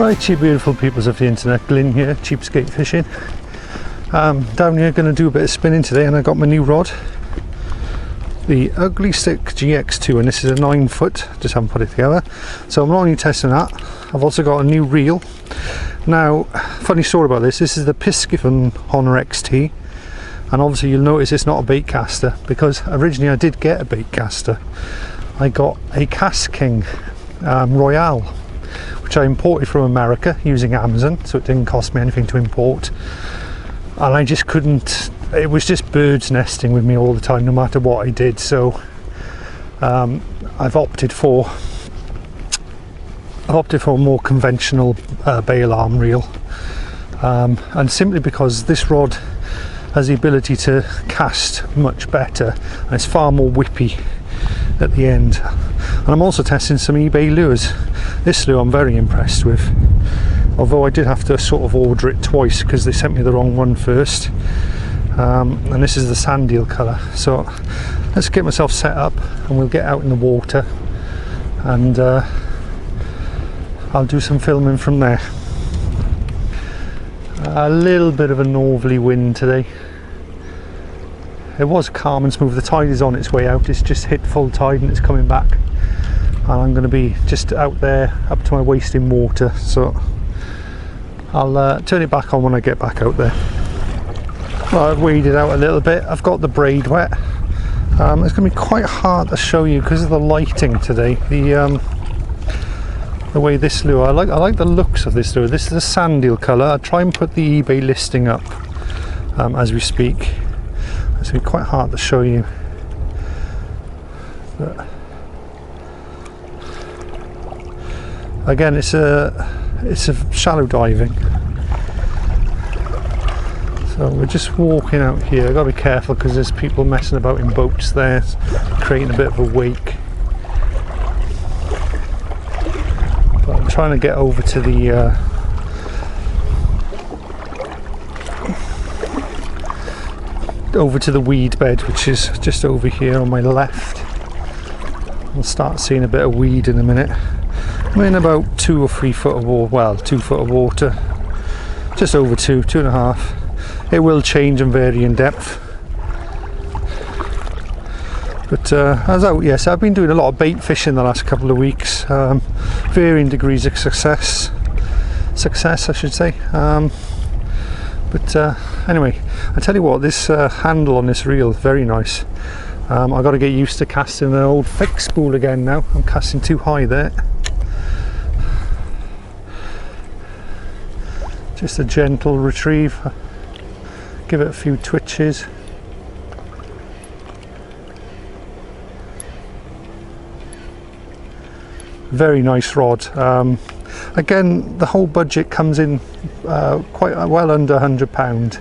Right, you beautiful peoples of the internet, Glyn here, Cheapskate Fishing. Down here going to do a bit of spinning today, and I got my new rod, the Ugly Stik GX2, and this is a 9 foot, just haven't put it together. So I'm not only testing that, I've also got a new reel. Now, funny story about this is the Piscifun Honor XT, and obviously you'll notice it's not a bait caster, because originally I did get a bait caster. I got a KastKing Royale, which I imported from America using Amazon, so it didn't cost me anything to import, and I just couldn't, it was just birds nesting with me all the time no matter what I did. So I've opted for a more conventional bail arm reel, and simply because this rod has the ability to cast much better and it's far more whippy at the end. And I'm also testing some eBay lures. This lure I'm very impressed with, although I did have to sort of order it twice because they sent me the wrong one first. And this is the Sandeel colour. So let's get myself set up and we'll get out in the water, and I'll do some filming from there. A little bit of a northerly wind today. It was calm and smooth. The tide is on its way out. It's just hit full tide and it's coming back, and I'm going to be just out there up to my waist in water, so I'll turn it back on when I get back out there. Well, I've waded out a little bit. I've got the braid wet. It's going to be quite hard to show you because of the lighting today. The way this lure, I like the looks of this lure. This is a Sandeel colour. I'll try and put the eBay listing up as we speak. It's going to be quite hard to show you. But again, it's a shallow diving. So we're just walking out here. I've got to be careful because there's people messing about in boats there, creating a bit of a wake. But I'm trying to get over to the weed bed, which is just over here on my left. We'll start seeing a bit of weed in a minute. I'm in about 2 or 3 foot of water, well, 2 foot of water, just over 2.5. It will change and vary in depth. But I was out, yes, I've been doing a lot of bait fishing the last couple of weeks, varying degrees of success I should say. But anyway, I tell you what, this handle on this reel is very nice. I've got to get used to casting an old fixed spool again now. I'm casting too high there. Just a gentle retrieve, give it a few twitches. Very nice rod. Again, the whole budget comes in quite well under £100.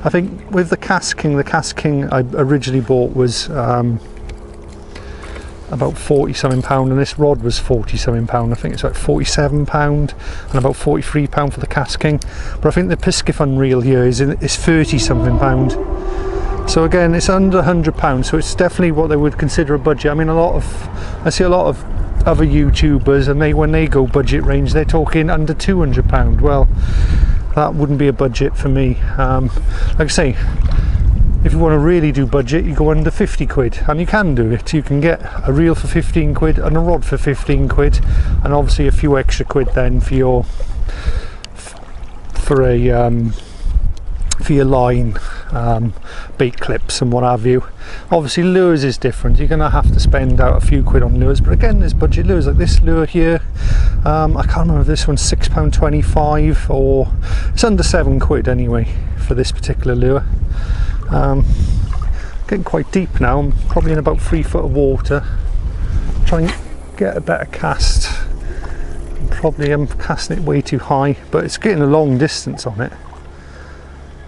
I think with the KastKing I originally bought was about £40 something, and this rod was £40 something. I think it's like £47 and about £43 for the KastKing. But I think the Piscifun reel here is £30 something. So again, it's under £100, so it's definitely what they would consider a budget. I mean, I see a lot of other YouTubers, and when they go budget range, they're talking under £200. Well, that wouldn't be a budget for me. Like I say, if you want to really do budget, you go under 50 quid, and you can do it. You can get a reel for 15 quid and a rod for 15 quid, and obviously a few extra quid then for your line, bait clips and what have you. Obviously lures is different. You're going to have to spend out a few quid on lures, but again, there's budget lures like this lure here. I can't remember if this one's £6.25 or it's under 7 quid anyway for this particular lure. Getting quite deep now. I'm probably in about 3 foot of water. Trying to get a better cast. Probably I'm casting it way too high, but it's getting a long distance on it.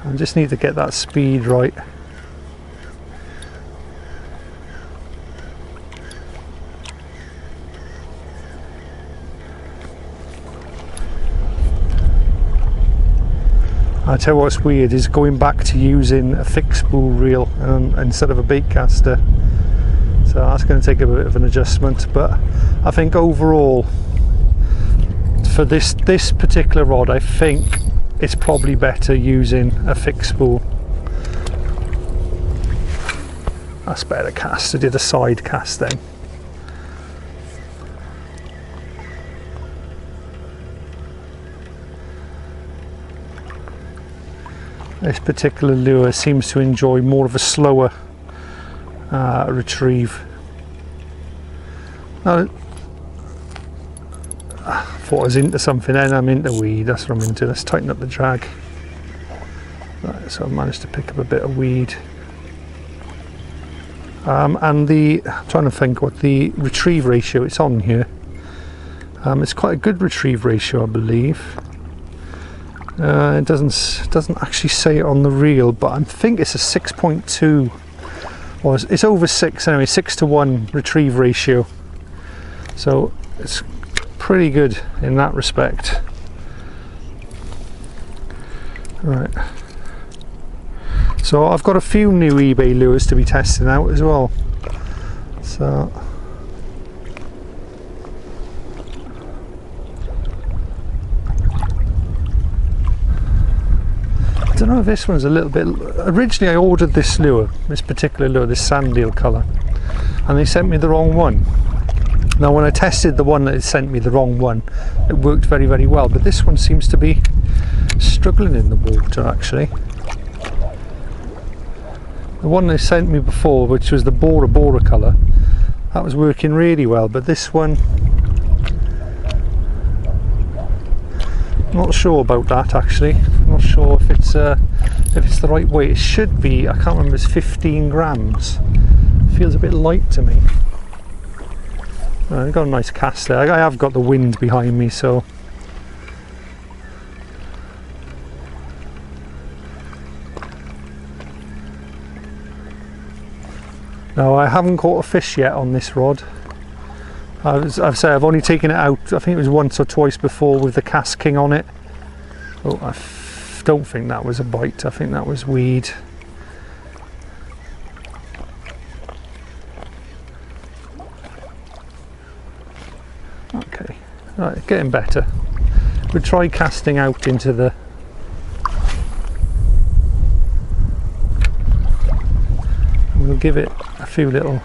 I just need to get that speed right. I tell you what's weird is going back to using a fixed spool reel instead of a bait caster. So that's going to take a bit of an adjustment, but I think overall for this particular rod, I think it's probably better using a fixed spool. That's better cast. I did a side cast then. This particular lure seems to enjoy more of a slower retrieve. Now, I thought I was into something, then I'm into weed. That's what I'm into. Let's tighten up the drag. Right, so I've managed to pick up a bit of weed. And I'm trying to think what the retrieve ratio it's on here. It's quite a good retrieve ratio, I believe. It doesn't actually say it on the reel, but I think it's a 6.2, or it's over 6 anyway, 6-to-1 retrieve ratio. So it's pretty good in that respect. Right. So I've got a few new eBay lures to be testing out as well. So I don't know if this one's a little bit. Originally I ordered this lure, this particular lure, this Sandeel colour, and they sent me the wrong one. Now when I tested the one that had sent me the wrong one, it worked very, very well, but this one seems to be struggling in the water actually. The one they sent me before, which was the Bora colour, that was working really well, but this one, I'm not sure about that actually. I'm not sure if it's the right weight. It should be, I can't remember, it's 15 grams. It feels a bit light to me. I've got a nice cast there. I have got the wind behind me, so now I haven't caught a fish yet on this rod. I've said I've only taken it out, I think it was once or twice before with the KastKing on it. Oh, I don't think that was a bite, I think that was weed. Okay, right, getting better. We'll try casting out into the and we'll give it a few little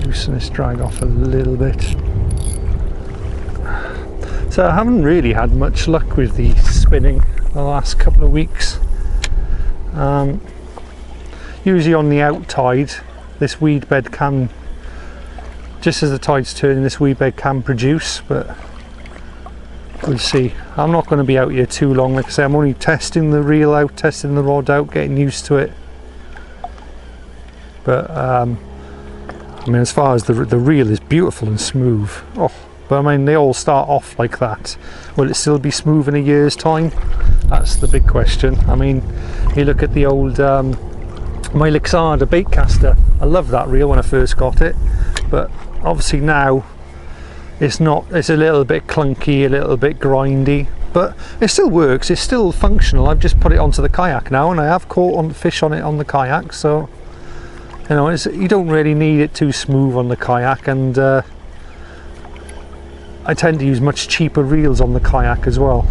loosen this drag off a little bit. So I haven't really had much luck with the spinning the last couple of weeks. Usually on the out tide, this weed bed can, just as the tide's turning, this weed bed can produce, but we'll see. I'm not going to be out here too long. Like I say, I'm only testing the reel out, testing the rod out, getting used to it. But I mean, as far as the reel is beautiful and smooth. Oh, but I mean, they all start off like that. Will it still be smooth in a year's time? That's the big question. I mean, you look at the old my Lixada Baitcaster. I loved that reel when I first got it, but obviously now it's not. It's a little bit clunky, a little bit grindy, but it still works. It's still functional. I've just put it onto the kayak now, and I have caught on fish on it on the kayak. So you know, you don't really need it too smooth on the kayak, and I tend to use much cheaper reels on the kayak as well.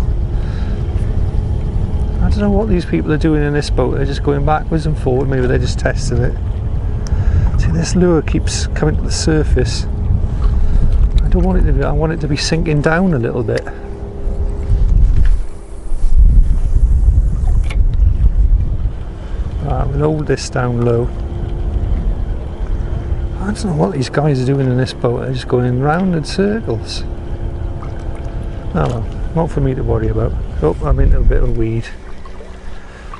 I don't know what these people are doing in this boat. They're just going backwards and forward. Maybe they're just testing it. See, this lure keeps coming to the surface. I don't want it to be. I want it to be sinking down a little bit. Right, we'll hold this down low. I don't know what these guys are doing in this boat. They're just going in round in circles. Oh well, not for me to worry about. Oh, I'm into a bit of weed.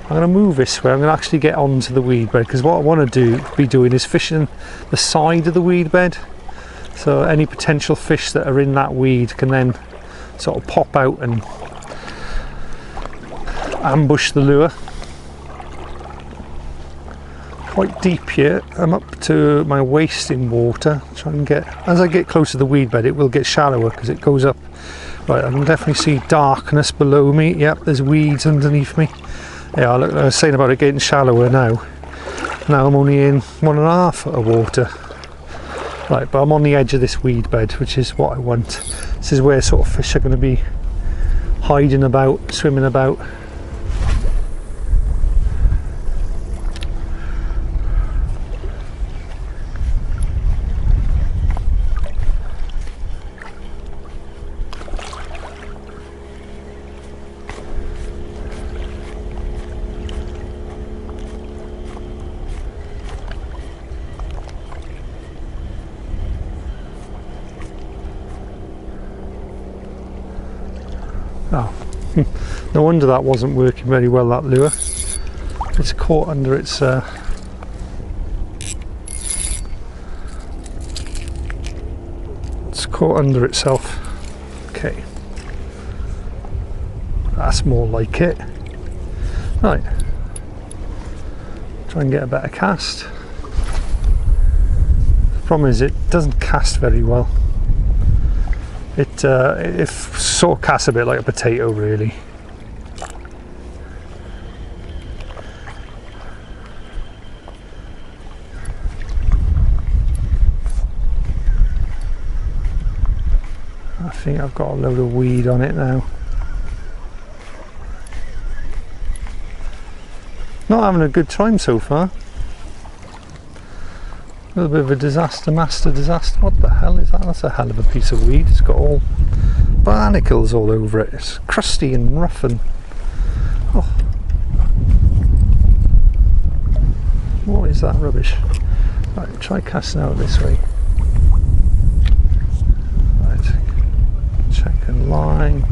I'm going to move this way. I'm going to actually get onto the weed bed, because what I want to be doing is fishing the side of the weed bed. So any potential fish that are in that weed can then sort of pop out and ambush the lure. Quite deep here. I'm up to my waist in water. Try and get, as I get closer to the weed bed, it will get shallower because it goes up. Right, I can definitely see darkness below me. Yep, there's weeds underneath me. Yeah, look, I was saying about it getting shallower now. Now I'm only in 1.5 foot of water. Right, but I'm on the edge of this weed bed, which is what I want. This is where sort of fish are going to be hiding about, swimming about. Oh, no wonder that wasn't working very well, that lure. It's caught under its it's caught under itself. Okay, that's more like it. Right, try and get a better cast. The problem is it doesn't cast very well. It sort of casts a bit like a potato, really. I think I've got a load of weed on it now. Not having a good time so far. A little bit of a disaster, master disaster. What the hell is that? That's a hell of a piece of weed. It's got all barnacles all over it. It's crusty and rough and... oh. What is that rubbish? Right, try casting out this way. Right, check and line.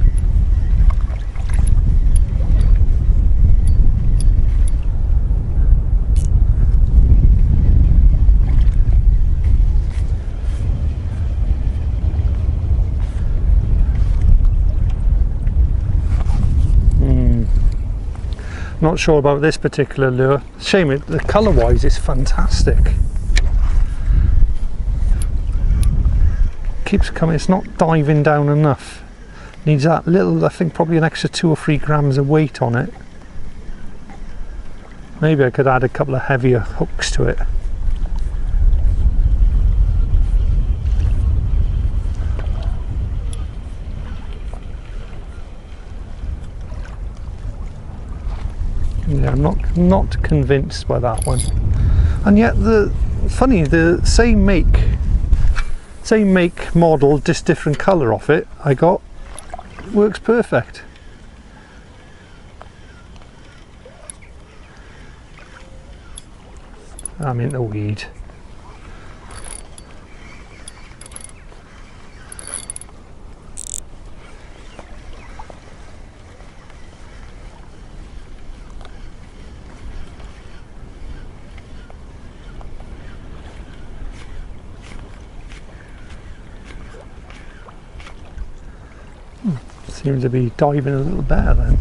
Not sure about this particular lure. Shame it, the colour wise it's fantastic. Keeps coming, it's not diving down enough. Needs that little, I think probably an extra 2 or 3 grams of weight on it. Maybe I could add a couple of heavier hooks to it. Yeah, I'm not convinced by that one. And yet the same make model, just different colour off it I got, works perfect. I'm in the weed. Seems to be diving a little better then.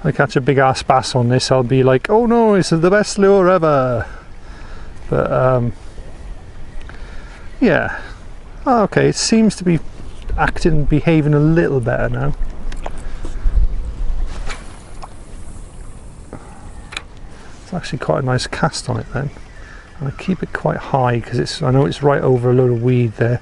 I catch a big ass bass on this, I'll be like, oh no, this is the best lure ever. But yeah, okay, it seems to be acting and behaving a little better now. It's actually quite a nice cast on it then. And I keep it quite high because I know it's right over a load of weed there.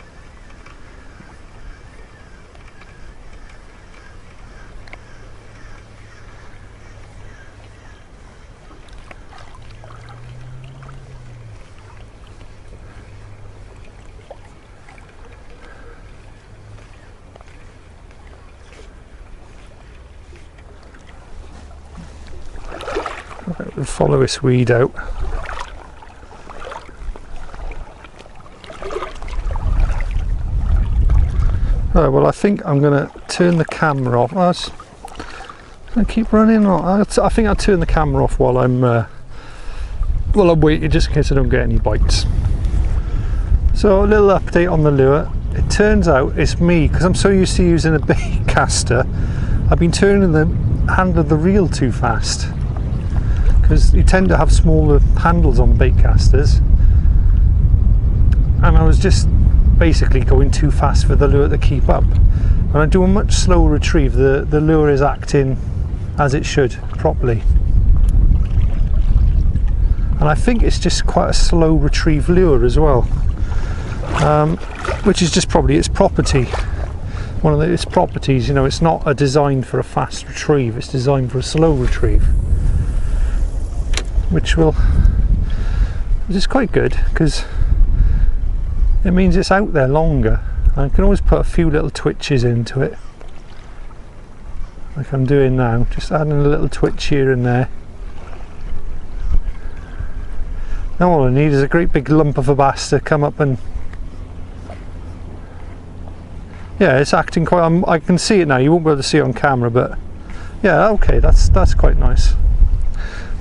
Right, we'll follow this weed out. Right, well I think I'm going to turn the camera off. I keep running. I think I'll turn the camera off while I'm waiting, just in case I don't get any bites. So a little update on the lure. It turns out it's me, because I'm so used to using a bait caster, I've been turning the handle of the reel too fast, because you tend to have smaller handles on bait casters, and I was just basically going too fast for the lure to keep up. When I do a much slower retrieve, the lure is acting as it should, properly. And I think it's just quite a slow retrieve lure as well, which is just probably its property. One of its properties, you know, it's not designed for a fast retrieve, it's designed for a slow retrieve, which is quite good, because it means it's out there longer. I can always put a few little twitches into it, like I'm doing now, just adding a little twitch here and there. Now all I need is a great big lump of a bass to come up and... yeah, it's acting quite... I can see it now, you won't be able to see it on camera, but yeah, okay, that's quite nice.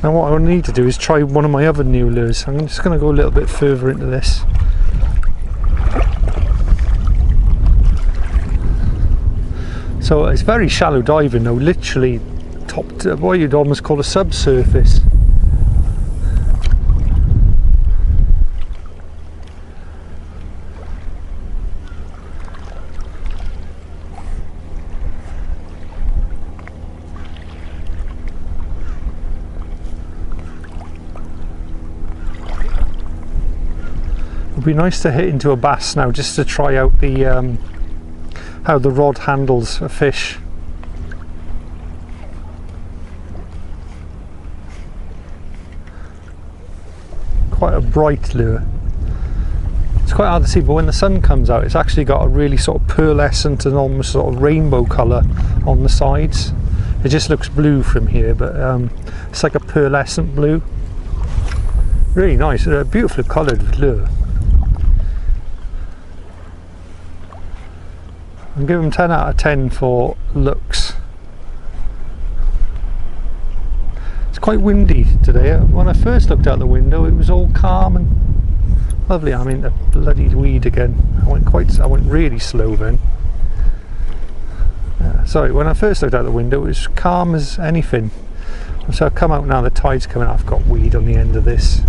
Now what I need to do is try one of my other new lures. I'm just going to go a little bit further into this. So it's very shallow diving though, literally top to what you'd almost call a subsurface. It'd be nice to hit into a bass now, just to try out the how the rod handles a fish. Quite a bright lure. It's quite hard to see, but when the sun comes out, it's actually got a really sort of pearlescent and almost sort of rainbow colour on the sides. It just looks blue from here, but it's like a pearlescent blue. Really nice, a beautifully coloured lure. I'll give them 10 out of 10 for looks. It's quite windy today. When I first looked out the window, it was all calm and lovely. I mean, the bloody weed again. I went really slow then. Sorry, when I first looked out the window, it was calm as anything. So I've come out now, the tide's coming out, I've got weed on the end of this.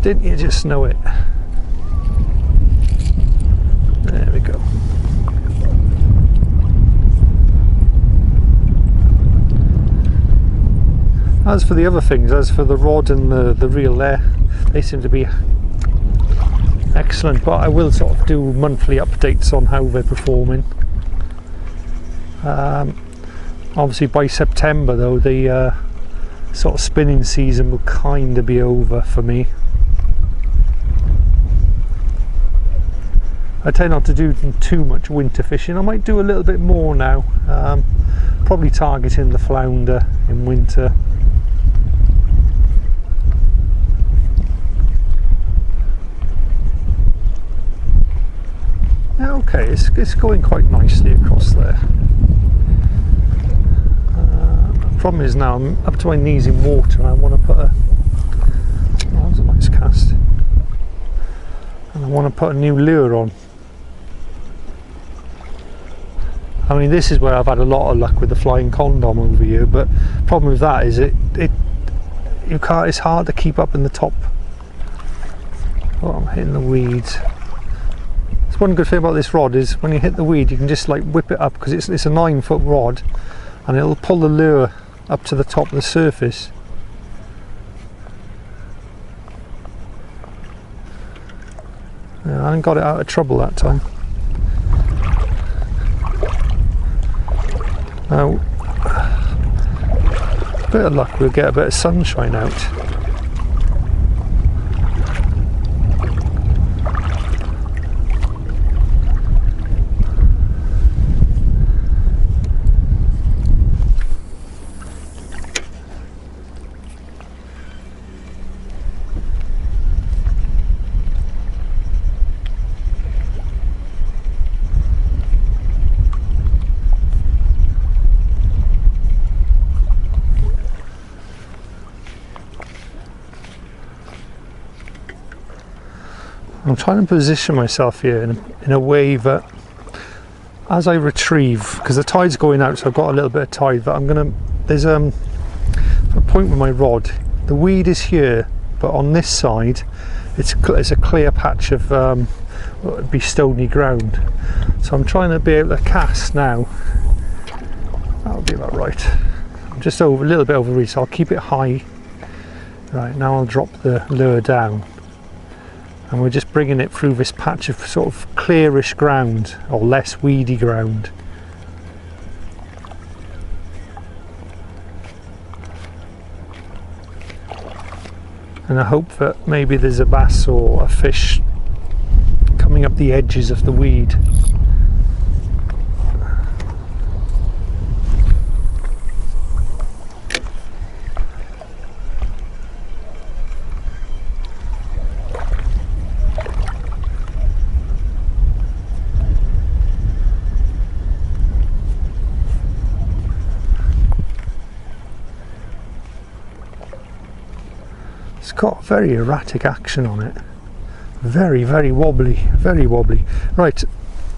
Didn't you just know it? There we go. As for the other things, as for the rod and the reel there, they seem to be excellent, but I will sort of do monthly updates on how they're performing. Obviously by September though, the sort of spinning season will kind of be over for me. I tend not to do too much winter fishing. I might do a little bit more now, probably targeting the flounder in winter. Okay, it's going quite nicely across there. Problem is now I'm up to my knees in water and I want to put a... oh, that was a nice cast. And I want to put a new lure on. I mean, this is where I've had a lot of luck with the flying condom over here, but the problem with that is it's hard to keep up in the top. Oh, I'm hitting the weeds. One good thing about this rod is when you hit the weed, you can just like whip it up, because it's a 9-foot rod and it'll pull the lure up to the top of the surface. Yeah, I got it out of trouble that time. Now, a bit of luck, we'll get a bit of sunshine out. I'm trying to position myself here in a way that as I retrieve, because the tide's going out, so I've got a little bit of tide, but there's a point with my rod. The weed is here, but on this side it's a clear patch of what would be stony ground. So I'm trying to be able to cast now. That'll be about right. I'm just a little bit over reach, so I'll keep it high. Right, now I'll drop the lure down. And we're just bringing it through this patch of sort of clearish ground, or less weedy ground. And I hope that maybe there's a bass or a fish coming up the edges of the weed. It's got very erratic action on it. Very, very wobbly, very wobbly. Right,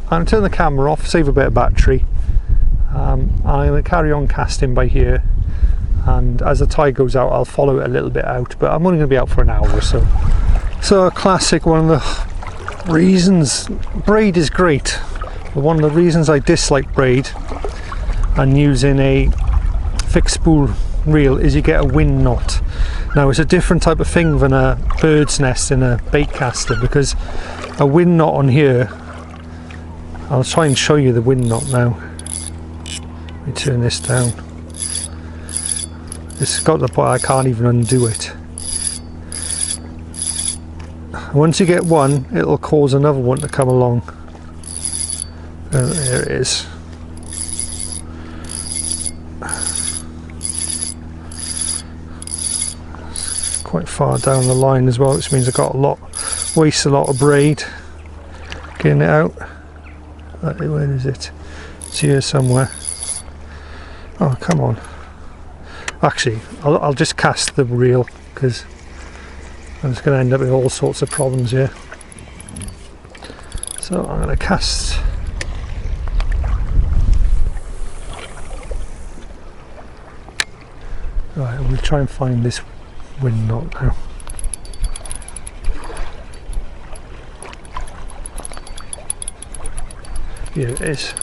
I'm going to turn the camera off, save a bit of battery. I'm going to carry on casting by here, and as the tide goes out I'll follow it a little bit out, but I'm only going to be out for an hour or so. So a classic, one of the reasons braid is great, but one of the reasons I dislike braid and using a fixed spool reel is you get a wind knot. Now it's a different type of thing than a bird's nest in a bait caster, because a wind knot on here, I'll try and show you the wind knot now. Let me turn this down. It's got to the point I can't even undo it. Once you get one, it'll cause another one to come along. There it is. Quite far down the line as well, which means I got waste a lot of braid getting it out. Where is it? It's here somewhere. Oh, come on. Actually, I'll just cast the reel, because I'm just going to end up with all sorts of problems here. So I'm going to cast. Right, we'll try and find this wind knot now. Here it is.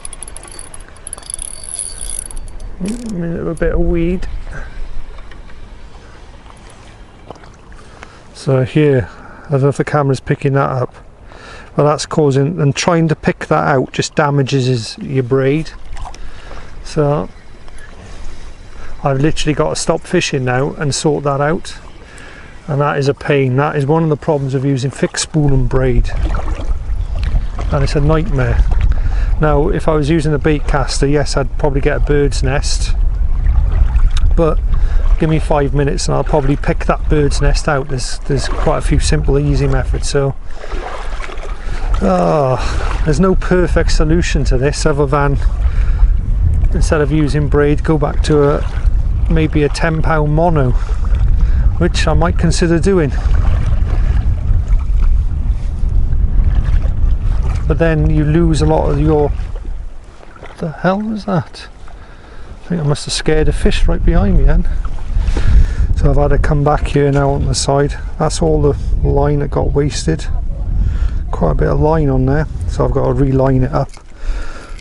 A bit of weed. So here, I don't know if the camera's picking that up. Well, that's causing, and trying to pick that out just damages your braid. So I've literally got to stop fishing now and sort that out. And that is a pain. That is one of the problems of using fixed spool and braid, and it's a nightmare. Now if I was using a bait caster, yes, I'd probably get a bird's nest, but give me 5 minutes and I'll probably pick that bird's nest out. There's quite a few simple easy methods. So there's no perfect solution to this other than, instead of using braid, go back to maybe a 10-pound mono, which I might consider doing. But then you lose a lot of your... What the hell was that? I think I must have scared a fish right behind me then. So I've had to come back here now on the side. That's all the line that got wasted. Quite a bit of line on there, so I've got to reline it up.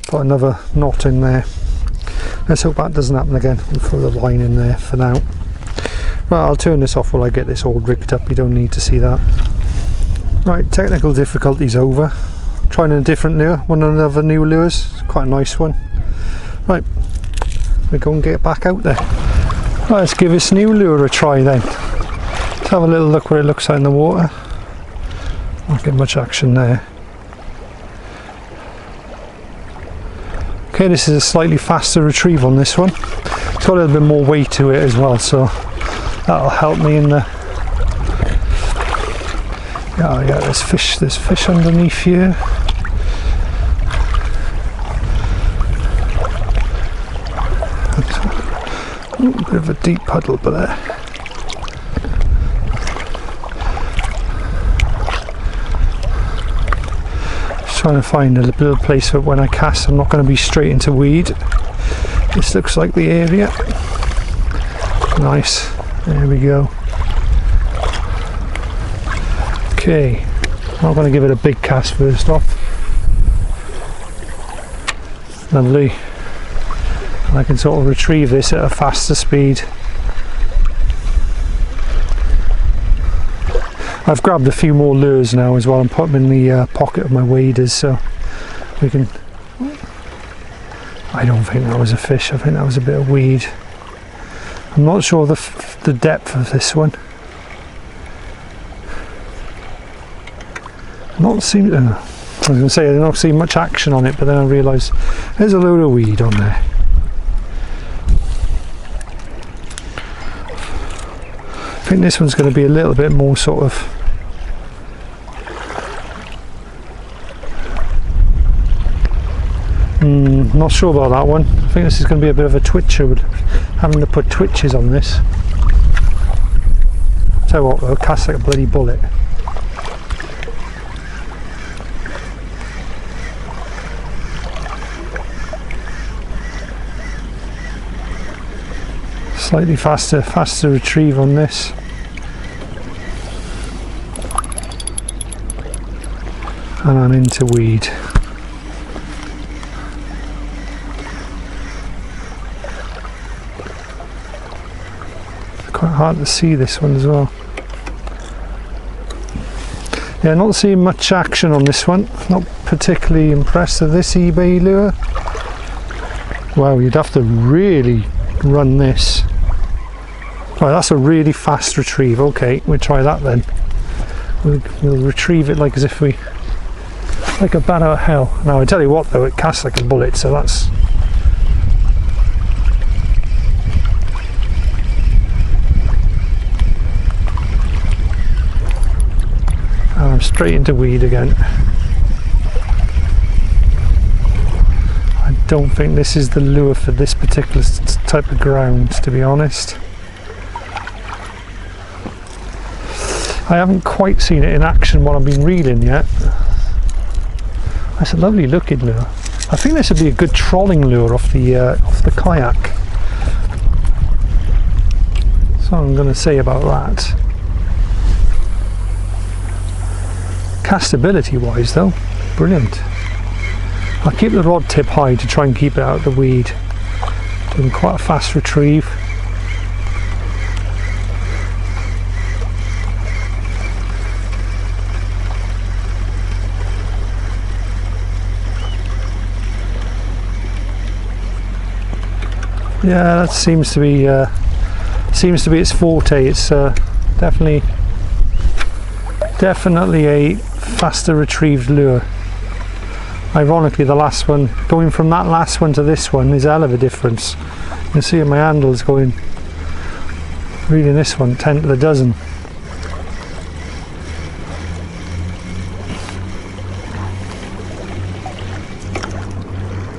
Put another knot in there. Let's hope that doesn't happen again. We'll throw the line in there for now. Right, I'll turn this off while I get this all rigged up. You don't need to see that. Right, technical difficulties over. Trying a different lure, one of the other new lures. It's quite a nice one. Right, we go and get back out there. Right, let's give this new lure a try then. Let's have a little look what it looks like in the water. Not get much action there. Okay, this is a slightly faster retrieve on this one. It's got a little bit more weight to it as well, so that'll help me in the... Oh yeah, there's fish underneath here. Ooh, a bit of a deep puddle but there. Trying to find a little place for when I cast I'm not going to be straight into weed. This looks like the area. Nice, there we go. Okay, I'm going to give it a big cast first off. Lovely. And I can sort of retrieve this at a faster speed. I've grabbed a few more lures now as well and put them in the pocket of my waders so we can... I don't think that was a fish, I think that was a bit of weed. I'm not sure the depth of this one. Not seem I was going to say I don't see much action on it, but then I realised there's a load of weed on there. I think this one's going to be a little bit more sort of not sure about that one. I think this is going to be a bit of a twitcher, with having to put twitches on this. Tell you what though, cast like a bloody bullet. Slightly faster retrieve on this. And I'm into weed. Quite hard to see this one as well. Yeah, not seeing much action on this one. Not particularly impressed with this eBay lure. Wow, you'd have to really run this. Right, that's a really fast retrieve. Okay, we'll try that then. We'll retrieve it like as if we... like a bat out of hell. Now I tell you what though, it casts like a bullet, so that's... I'm straight into weed again. I don't think this is the lure for this particular type of ground, to be honest. I haven't quite seen it in action while I've been reeling yet. That's a lovely looking lure. I think this would be a good trolling lure off the kayak. That's all I'm going to say about that. Castability wise though, brilliant. I'll keep the rod tip high to try and keep it out of the weed. Doing quite a fast retrieve. Yeah, that seems to be its forte. It's definitely a faster retrieved lure. Ironically, the last one, going from that last one to this one is a hell of a difference. You can see my handles going, reading this one 10 to the dozen.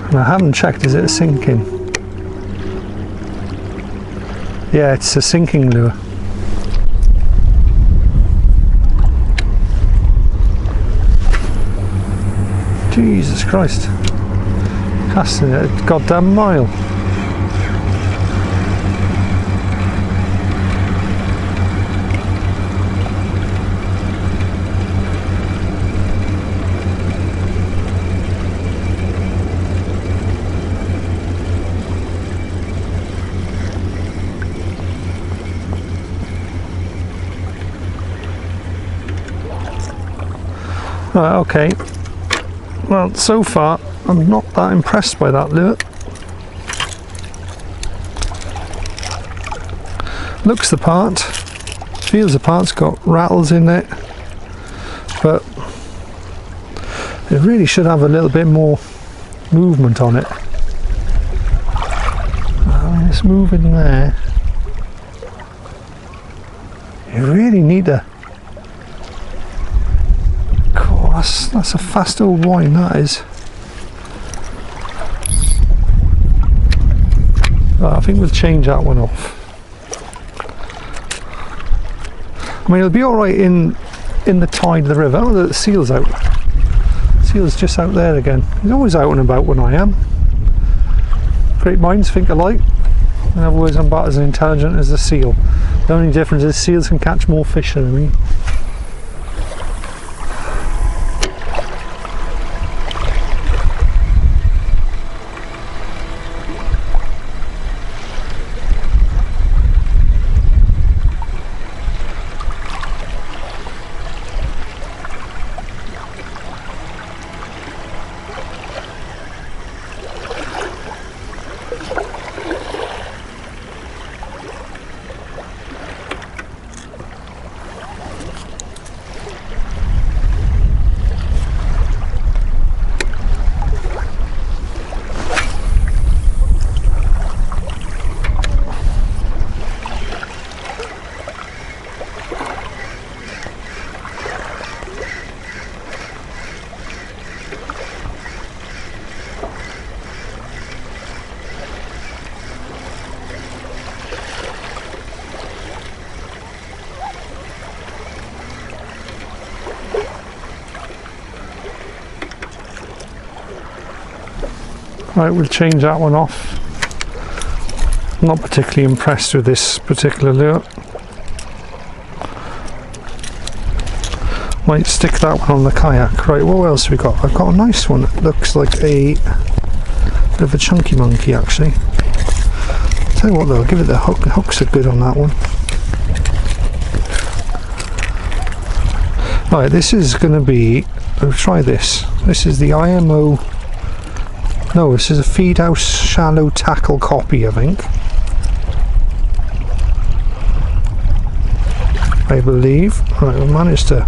And I haven't checked, is it sinking? Yeah, it's a sinking lure. Jesus Christ, casting it a goddamn mile. Right, okay. Well, so far I'm not that impressed by that lure. Looks the part, feels the part, it's got rattles in it, but it really should have a little bit more movement on it. I mean, it's moving there. You really need to... That's a fast old wine, that is. Right, I think we'll change that one off. I mean, it'll be alright in the tide of the river. Oh, the seal's out. See seal's just out there again. He's always out and about when I am. Great minds think alike. In other words, I'm about as intelligent as a seal. The only difference is seals can catch more fish than me. Right, we'll change that one off. I'm not particularly impressed with this particular lure. Might stick that one on the kayak. Right, what else have we got? I've got a nice one that looks like a bit of a chunky monkey actually. Tell you what though, I'll give it the hook. The hooks are good on that one. Right, this is going to be, I'll try this. This is the IMO, no, this is a Feed House Shallow Tackle copy, I think. I believe. Right, we managed to.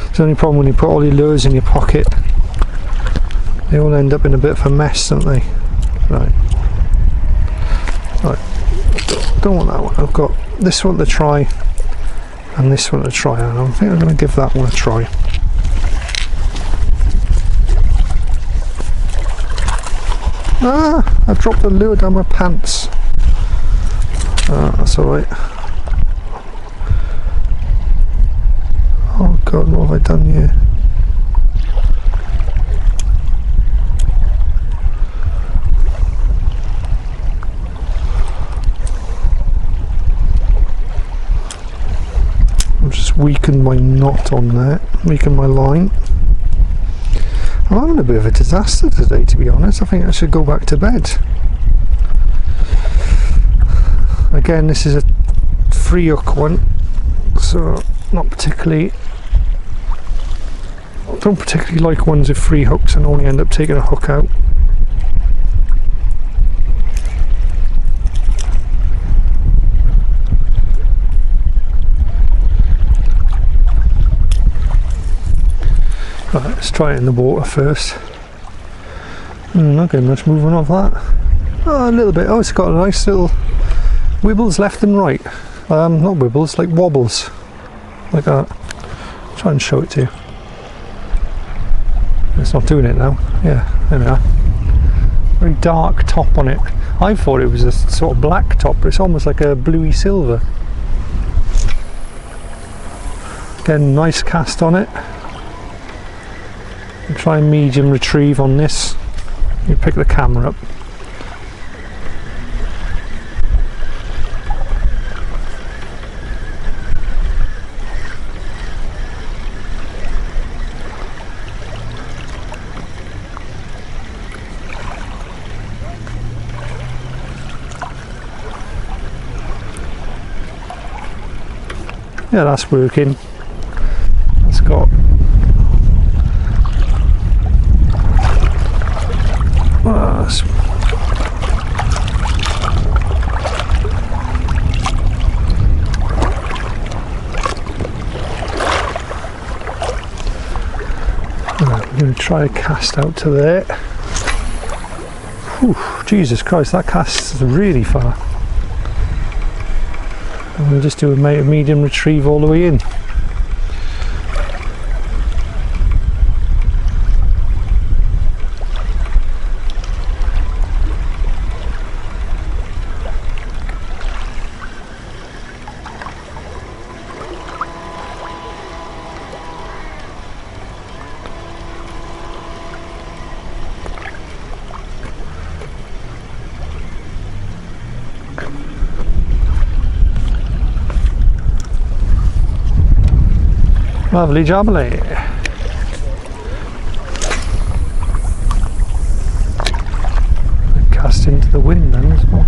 It's the only problem when you put all your lures in your pocket. They all end up in a bit of a mess, don't they? Right. Right. Don't want that one. I've got this one to try and this one to try, and I think I'm going to give that one a try. Ah! I've dropped the lure down my pants. That's alright. Oh god, what have I done here? I've just weakened my knot on there, weakened my line. I'm having a bit of a disaster today, to be honest. I think I should go back to bed. Again, this is a free hook one, so not particularly. I don't particularly like ones with free hooks and only end up taking a hook out. Right, let's try it in the water first. Not getting much movement off that. Oh, a little bit. Oh, it's got a nice little wibbles left and right. Not wibbles, like wobbles. Like that. Try and show it to you. It's not doing it now. Yeah, there we are. Very dark top on it. I thought it was a sort of black top, but it's almost like a bluey silver. Again, nice cast on it. I'll try medium retrieve on this. You pick the camera up. Yeah, that's working. It's got I'm going to try a cast out to there. Whew, Jesus Christ, that cast is really far. I'm going to just do a medium retrieve all the way in. Lovely jubbly. Cast into the wind then as well.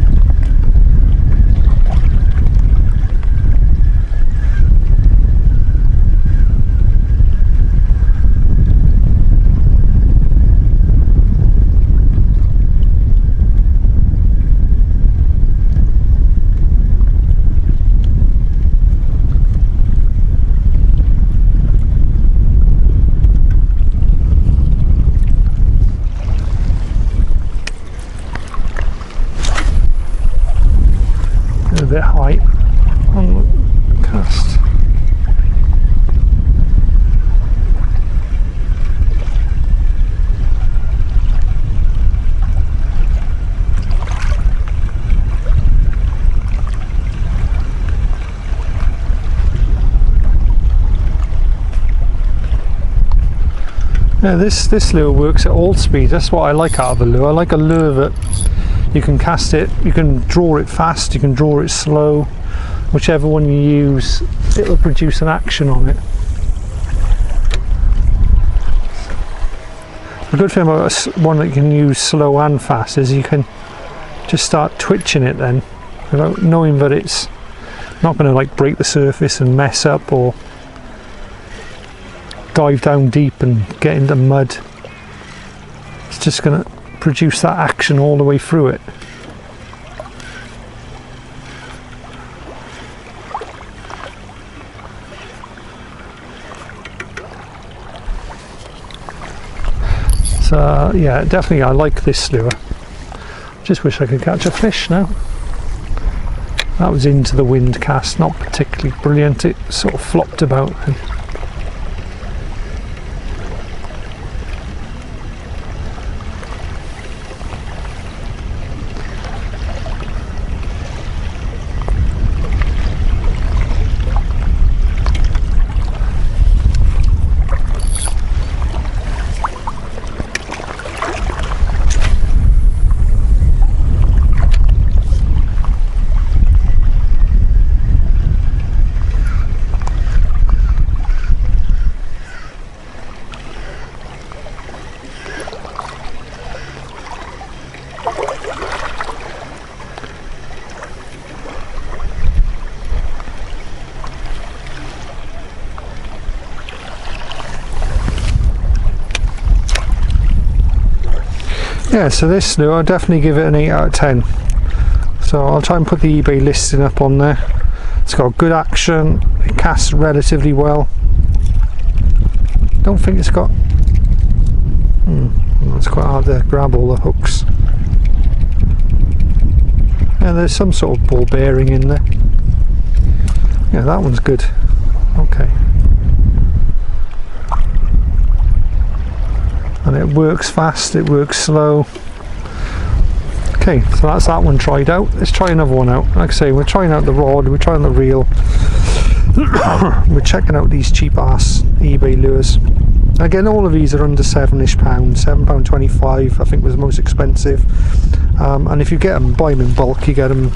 A bit high on the cast. Yeah, this lure works at all speeds. That's what I like out of a lure. I like a lure that you can cast it, you can draw it fast, you can draw it slow. Whichever one you use, it'll produce an action on it. The good thing about one that you can use slow and fast is you can just start twitching it then, without knowing that it's not going to like break the surface and mess up or dive down deep and get into mud. It's just going to produce that action all the way through it. So yeah, definitely I like this lure. Just wish I could catch a fish now. That was into the wind cast, not particularly brilliant. It sort of flopped about and yeah, so this lure, I'll definitely give it an 8 out of 10. So I'll try and put the eBay listing up on there. It's got good action, it casts relatively well. Don't think it's got... it's quite hard to grab all the hooks. Yeah, there's some sort of ball bearing in there. Yeah, that one's good. Okay. And it works fast, it works slow. Okay, so that's that one tried out. Let's try another one out. Like I say, we're trying out the rod, we're trying the reel. We're checking out these cheap ass eBay lures. Again, all of these are under £7-ish, £7.25 I think was the most expensive. And if you get them, buy them in bulk, you get them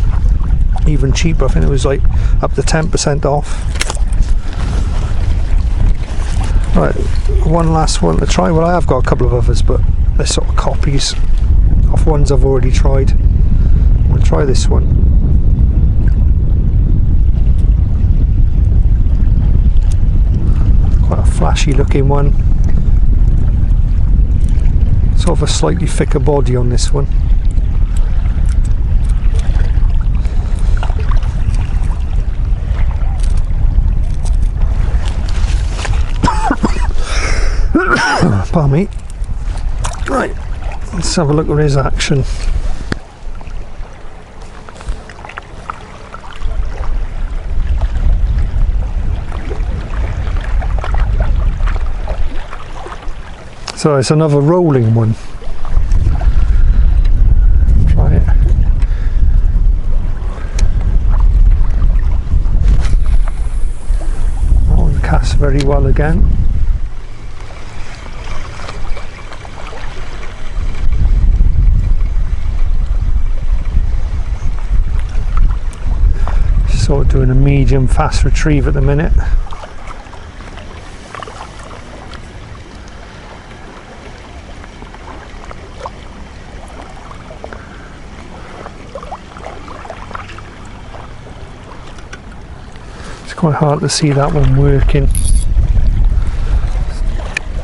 even cheaper. I think it was like up to 10% off. Right, one last one to try. Well, I have got a couple of others, but they're sort of copies of ones I've already tried. We'll try this one. Quite a flashy looking one. Sort of a slightly thicker body on this one. Pardon me. Right, let's have a look at his action. So it's another rolling one. Try it. That one casts very well again. Sort of doing a medium fast retrieve at the minute. quite hard to see that one working.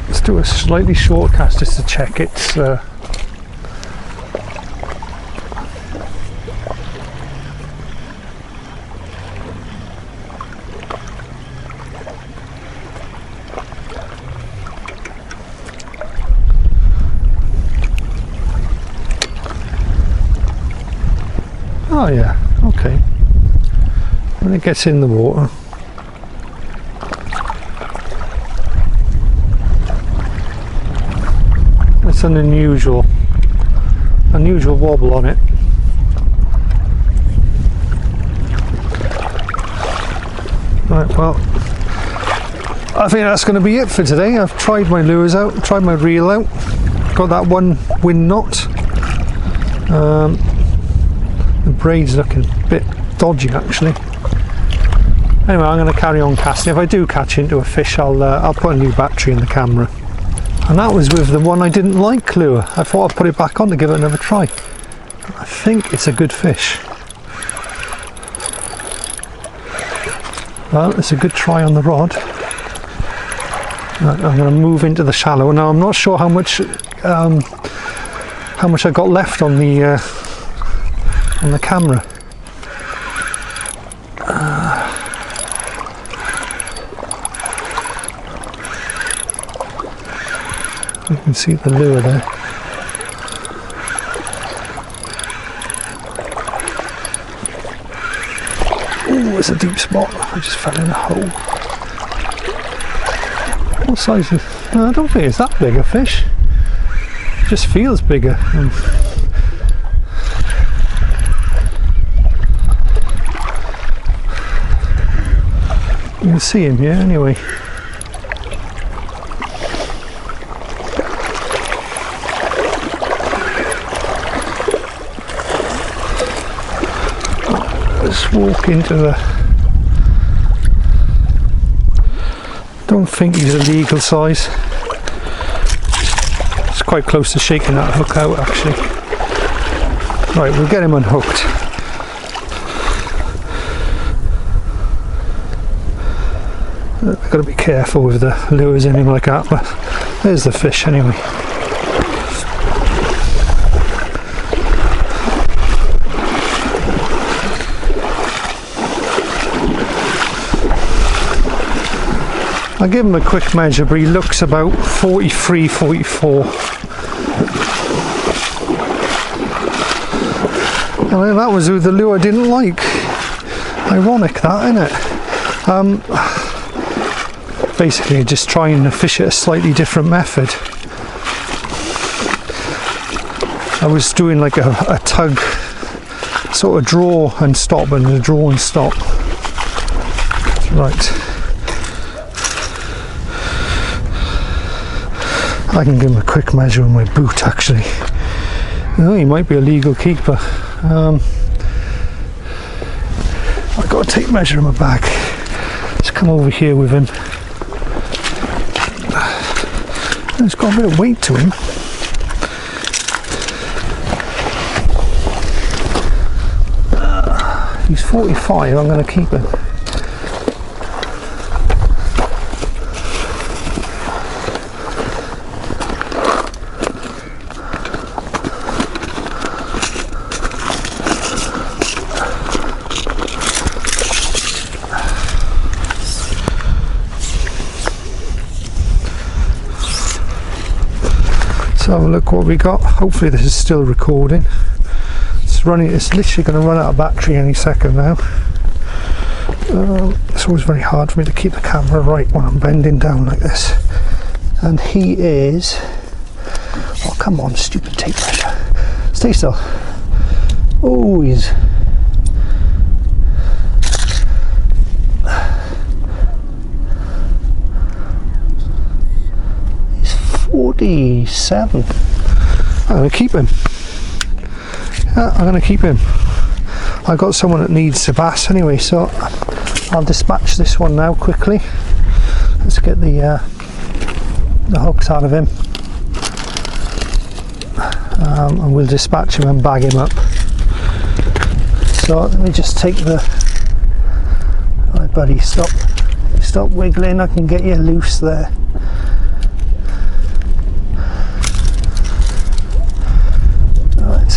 Let's do a slightly short cast just to check it's oh yeah, okay. When it gets in the water. It's an unusual wobble on it. Right, well, I think that's going to be it for today. I've tried my lures out, tried my reel out, got that one wind knot. The braid's looking a bit dodgy actually. Anyway, I'm going to carry on casting. If I do catch into a fish, I'll put a new battery in the camera. And that was with the one I didn't like lure. I thought I'd put it back on to give it another try. I think it's a good fish. Well, it's a good try on the rod. Right, I'm going to move into the shallow. Now I'm not sure how much I got left on the camera. You can see the lure there. Oh, it's a deep spot. I just fell in a hole. What size is? No, I don't think it's that big a fish. It just feels bigger. You can see him here anyway. Let's walk into the... Don't think he's a legal size. It's quite close to shaking that hook out actually. Right, we'll get him unhooked. I've got to be careful with the lures and anything like that, but there's the fish anyway. I'll give him a quick measure, but he looks about 43, 44. And that was with the lure I didn't like. Ironic that, isn't it? Basically just trying to fish it a slightly different method. I was doing like a tug, sort of draw and stop and a draw and stop. Right. I can give him a quick measure with my boot actually. Oh, he might be a legal keeper. I've got to take measure of my bag. Let's come over here with him. He's got a bit of weight to him. He's 45, I'm going to keep him. Have a look what we got. Hopefully this is still recording. It's literally going to run out of battery any second now. It's always very hard for me to keep the camera right when I'm bending down like this. And he is, oh come on, stupid tape measure, stay still. Oh, he's 47. I'm going to keep him. Yeah, I'm going to keep him. I've got someone that needs a bass anyway, so I'll dispatch this one now quickly. Let's get the hooks out of him, and we'll dispatch him and bag him up. So let me just take my Right, buddy, stop wiggling. I can get you loose there. Right.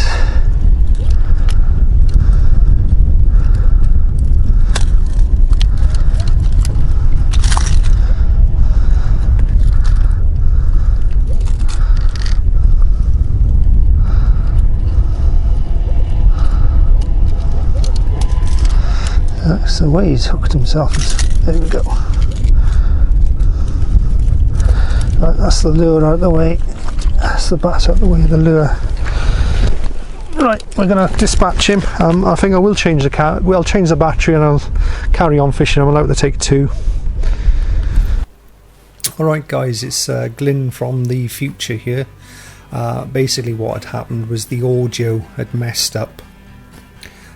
That's the way he's hooked himself. There we go. Right, that's the lure out of the way. That's the bat out of the way of the lure. Right, we're going to dispatch him. I think I will change the change the battery and I'll carry on fishing. I'm allowed to take 2. Alright guys, it's Glyn from the future here. Basically what had happened was the audio had messed up.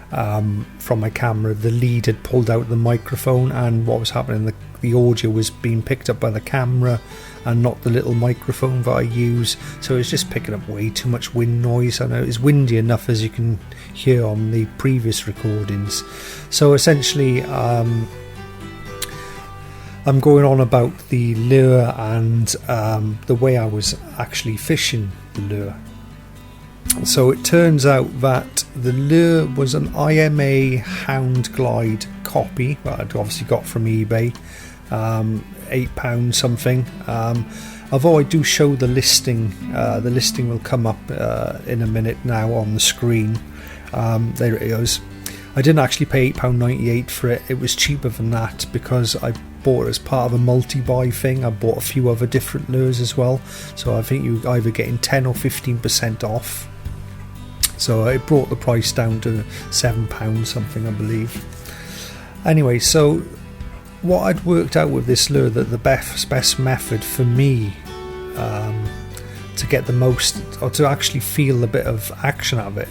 From my camera, the lead had pulled out the microphone, and what was happening, the audio was being picked up by the camera and not the little microphone that I use, so it's just picking up way too much wind noise. I know it's windy enough, as you can hear on the previous recordings. So essentially I'm going on about the lure and the way I was actually fishing the lure. So it turns out that the lure was an IMA Hound Glide copy that I'd obviously got from eBay, £8 something. Although I do show the listing will come up in a minute now on the screen. There it is. I didn't actually pay £8.98 for it. It was cheaper than that because I bought it as part of a multi-buy thing. I bought a few other different lures as well, so I think you're either getting 10 or 15% off. So it brought the price down to £7 something, I believe. Anyway, so what I'd worked out with this lure, that the best method for me to get the most, or to actually feel a bit of action out of it,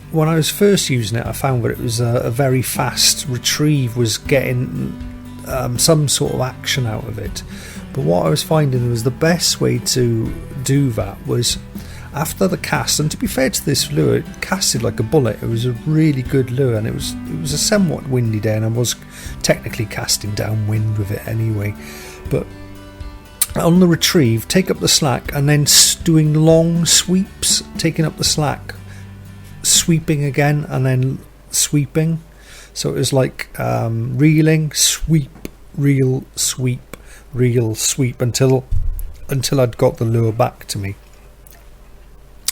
when I was first using it, I found that it was a very fast retrieve, was getting some sort of action out of it. But what I was finding was the best way to do that was after the cast, and to be fair to this lure, it casted like a bullet. It was a really good lure, and it was a somewhat windy day, and I was technically casting downwind with it anyway. But on the retrieve, take up the slack, and then doing long sweeps, taking up the slack, sweeping again, and then sweeping. So it was like reeling, sweep, reel, sweep, reel, sweep until I'd got the lure back to me.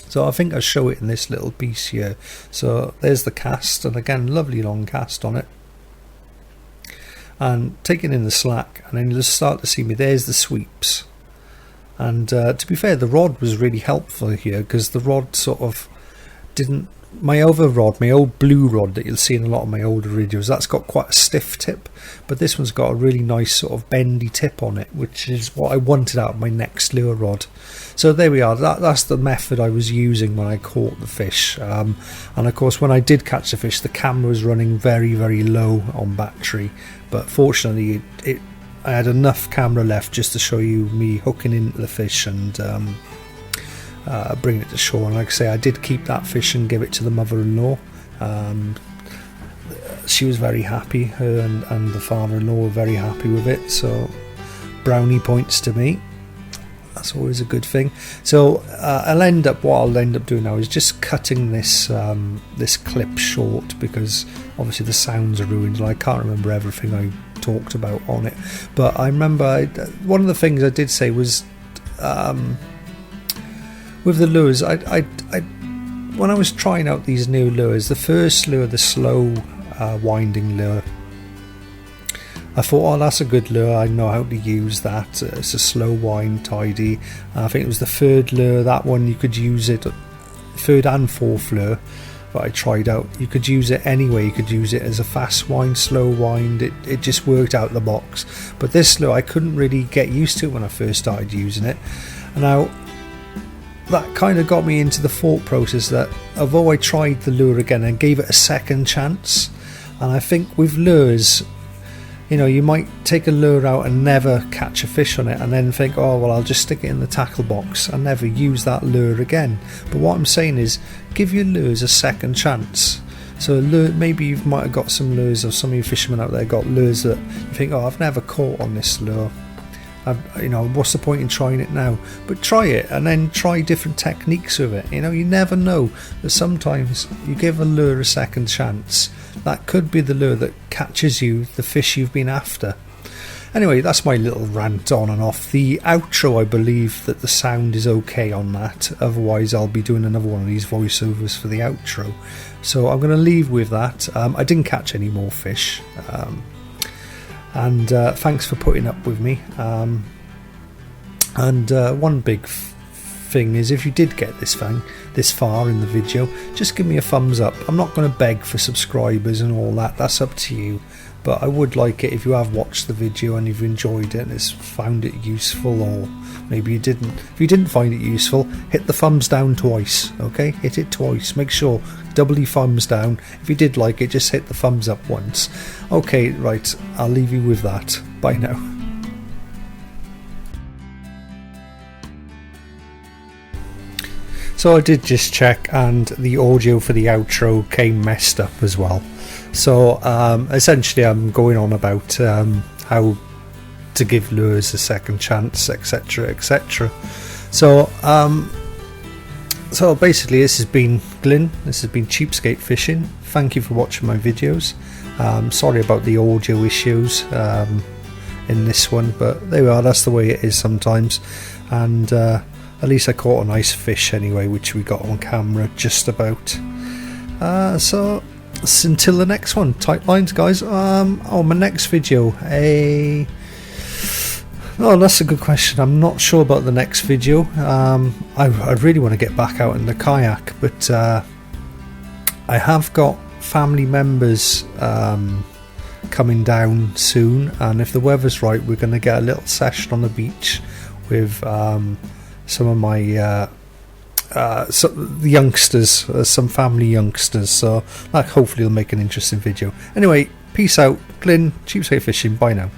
So I think I'll show it in this little piece here. So there's the cast, and again, lovely long cast on it. And taking in the slack, and then you'll start to see me, there's the sweeps. And to be fair, the rod was really helpful here, because the rod sort of didn't, my other rod, my old blue rod that you'll see in a lot of my older videos, that's got quite a stiff tip, but this one's got a really nice sort of bendy tip on it, which is what I wanted out of my next lure rod. So there we are, that's the method I was using when I caught the fish. And of course, when I did catch the fish, the camera was running very, very low on battery, but fortunately I had enough camera left just to show you me hooking into the fish and bring it to shore. And like I say, I did keep that fish and give it to the mother-in-law. She was very happy, her and the father-in-law were very happy with it, so brownie points to me. That's always a good thing. So what I'll end up doing now is just cutting this this clip short, because obviously the sounds are ruined and I can't remember everything I talked about on it. But I remember one of the things I did say was with the lures, when I was trying out these new lures, the first lure, the slow winding lure, I thought, oh, that's a good lure, I know how to use that, it's a slow wind, tidy. I think it was the third lure, that one you could use it, third and fourth lure that I tried out, you could use it anyway. You could use it as a fast wind, slow wind, it just worked out the box. But this lure I couldn't really get used to when I first started using it. And now that kind of got me into the thought process that although I tried the lure again and gave it a second chance, and I think with lures, you know, you might take a lure out and never catch a fish on it and then think, oh well, I'll just stick it in the tackle box and never use that lure again. But what I'm saying is, give your lures a second chance. So lure, maybe you might have got some lures, or some of you fishermen out there got lures that you think, oh, I've never caught on this lure. You know, what's the point in trying it now? But try it, and then try different techniques with it. You know, you never know that sometimes you give a lure a second chance. That could be the lure that catches you the fish you've been after. Anyway, that's my little rant on and off. The outro, I believe that the sound is okay on that. Otherwise, I'll be doing another one of these voiceovers for the outro. So I'm going to leave with that. I didn't catch any more fish. And thanks for putting up with me. One big thing is, if you did get this far in the video, just give me a thumbs up. I'm not going to beg for subscribers and all that. That's up to you. But I would like it if you have watched the video and you've enjoyed it and has found it useful, or maybe you didn't. If you didn't find it useful, hit the thumbs down twice, okay? Hit it twice. Make sure, doubly thumbs down. If you did like it, just hit the thumbs up once. Okay, right, I'll leave you with that. Bye now. So I did just check, and the audio for the outro came messed up as well. So essentially I'm going on about how to give lures a second chance, etc, etc. So basically this has been Glyn, this has been Cheapskate Fishing. Thank you for watching my videos. Sorry about the audio issues in this one, but there we are, that's the way it is sometimes. And at least I caught a nice fish anyway, which we got on camera just about. So until the next one, tight lines guys. Oh, my next video, oh, that's a good question. I'm not sure about the next video. I really want to get back out in the kayak, but I have got family members coming down soon, and if the weather's right, we're going to get a little session on the beach with some of my the youngsters, some family youngsters, so that hopefully will make an interesting video. Anyway, peace out. Glyn, Cheapskate Fishing, bye now.